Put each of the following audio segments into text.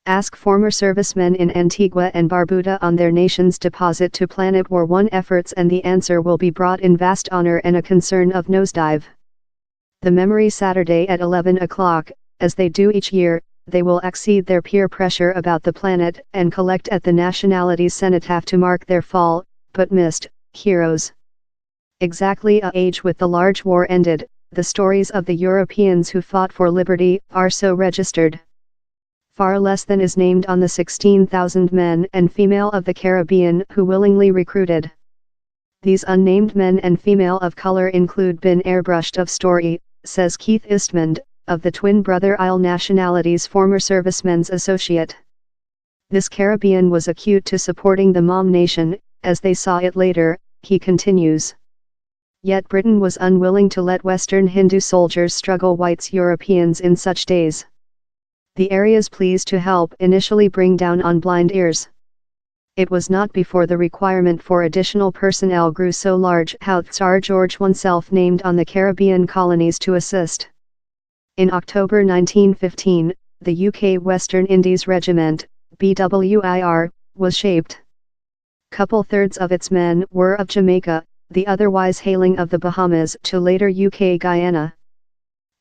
Ask former servicemen in Antigua and Barbuda on their nation's deposit to Planet War I efforts and the answer will be brought in vast honor and a concern of nosedive. The memory Saturday at 11 o'clock, as they do each year, they will exceed their peer pressure about the planet and collect at the nationality's cenotaph to mark their fall, but missed, heroes. Exactly a age with the large war ended, the stories of the Europeans who fought for liberty are so registered. Far less than is named on the 16,000 men and female of the Caribbean who willingly recruited. These unnamed men and female of color include been airbrushed of story, says Keith Eastman, of the Twin Brother Isle nationalities former servicemen's associate. This Caribbean was acute to supporting the mom nation, as they saw it later, he continues. Yet Britain was unwilling to let Western Hindu soldiers struggle whites Europeans in such days. The areas pleased to help initially bring down on blind ears. It was not before the requirement for additional personnel grew so large how Tsar George oneself named on the Caribbean colonies to assist. In October 1915, the UK Western Indies Regiment, BWIR, was shaped. Couple-thirds of its men were of Jamaica, the otherwise hailing of the Bahamas to later UK Guyana.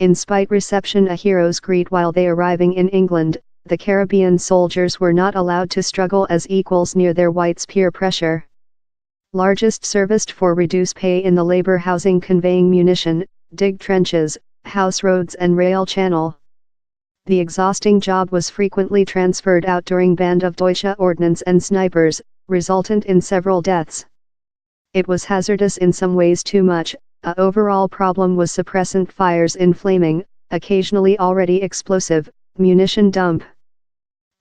In spite reception a hero's greet while they arriving in England, the Caribbean soldiers were not allowed to struggle as equals near their whites peer pressure. Largest serviced for reduced pay in the labor housing conveying munition, dig trenches, house roads and rail channel. The exhausting job was frequently transferred out during Band of Deutsche ordnance and snipers, resultant in several deaths. It was hazardous in some ways too much. A overall problem was suppressant fires in flaming, occasionally already explosive, munition dump.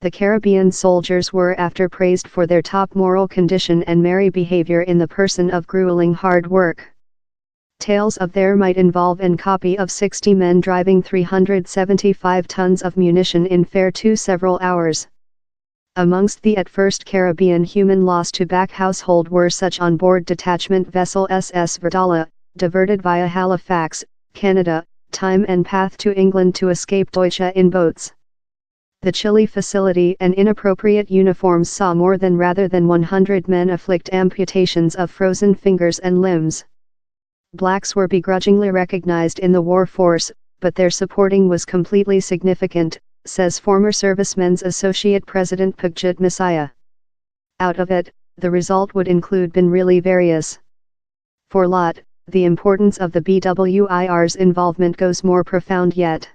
The Caribbean soldiers were after praised for their top moral condition and merry behavior in the person of grueling hard work. Tales of their might involve an copy of 60 men driving 375 tons of munition in fair to several hours. Amongst the at first Caribbean human loss to back household were such on-board detachment vessel SS Verdala, diverted via Halifax, Canada, time and path to England to escape Deutsche in boats. The Chile facility and inappropriate uniforms saw more than rather than 100 men afflict amputations of frozen fingers and limbs. Blacks were begrudgingly recognized in the war force, but their supporting was completely significant, says former Servicemen's Associate President Pugjit Messiah. Out of it, the result would include been really various. For Lot, the importance of the BWIR's involvement goes more profound yet.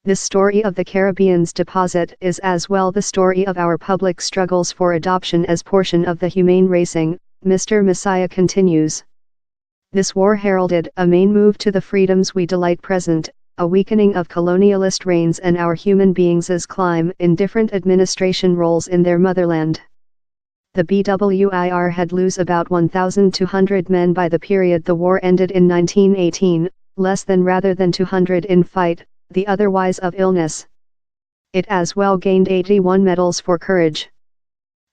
This story of the Caribbean's deposit is as well the story of our public struggles for adoption as portion of the humane racing, Mr. Messiah continues. This war heralded a main move to the freedoms we delight present, a weakening of colonialist reigns and our human beings' climb in different administration roles in their motherland. The BWIR had lose about 1,200 men by the period the war ended in 1918, less than rather than 200 in fight, the otherwise of illness. It as well gained 81 medals for courage.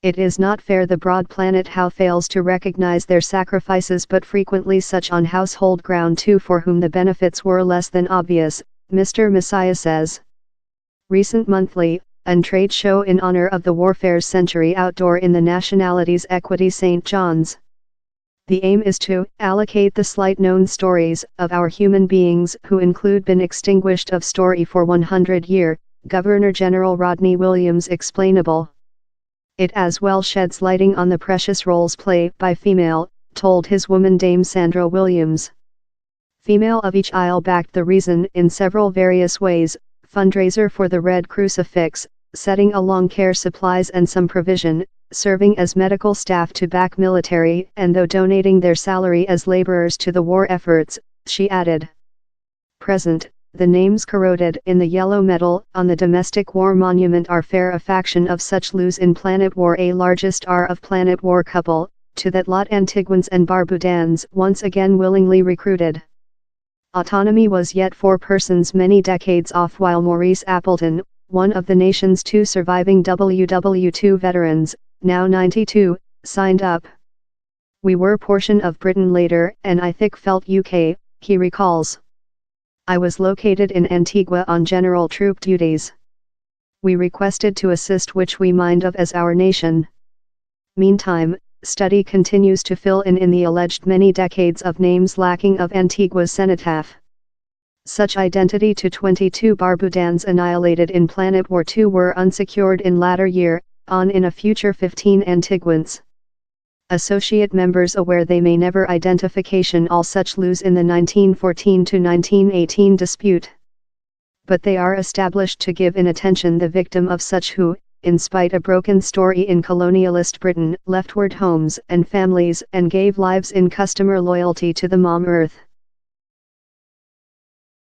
It is not fair the broad planet how fails to recognize their sacrifices but frequently such on household ground too for whom the benefits were less than obvious, Mr. Messiah says. Recent monthly, and trade show in honor of the warfare's century outdoor in the Nationalities Equity St. John's. The aim is to allocate the slight known stories of our human beings who include been extinguished of story for 100 year, Governor General Rodney Williams explainable. It as well sheds lighting on the precious roles played by female, told his woman Dame Sandra Williams. Female of each isle backed the reason in several various ways, fundraiser for the Red Crucifix, setting along care supplies and some provision, serving as medical staff to back military and though donating their salary as laborers to the war efforts, she added. Present, the names corroded in the yellow metal on the domestic war monument are fair a faction of such lose in Planet War a largest are of Planet War couple, to that lot Antiguans and Barbudans once again willingly recruited. Autonomy was yet for persons many decades off while Maurice Appleton, one of the nation's two surviving WW2 veterans, now 92, signed up. We were portion of Britain later and I thick felt UK, he recalls. I was located in Antigua on general troop duties. we requested to assist which we mind of as our nation. Meantime, study continues to fill in the alleged many decades of names lacking of Antigua's cenotaph. Such identity to 22 Barbudans annihilated in Planet War II were unsecured in latter year, on in a future 15 Antiguans. Associate members aware they may never identification all such lose in the 1914 to 1918 dispute. But they are established to give in attention the victim of such who, in spite a broken story in colonialist Britain, leftward homes and families and gave lives in customer loyalty to the mom earth.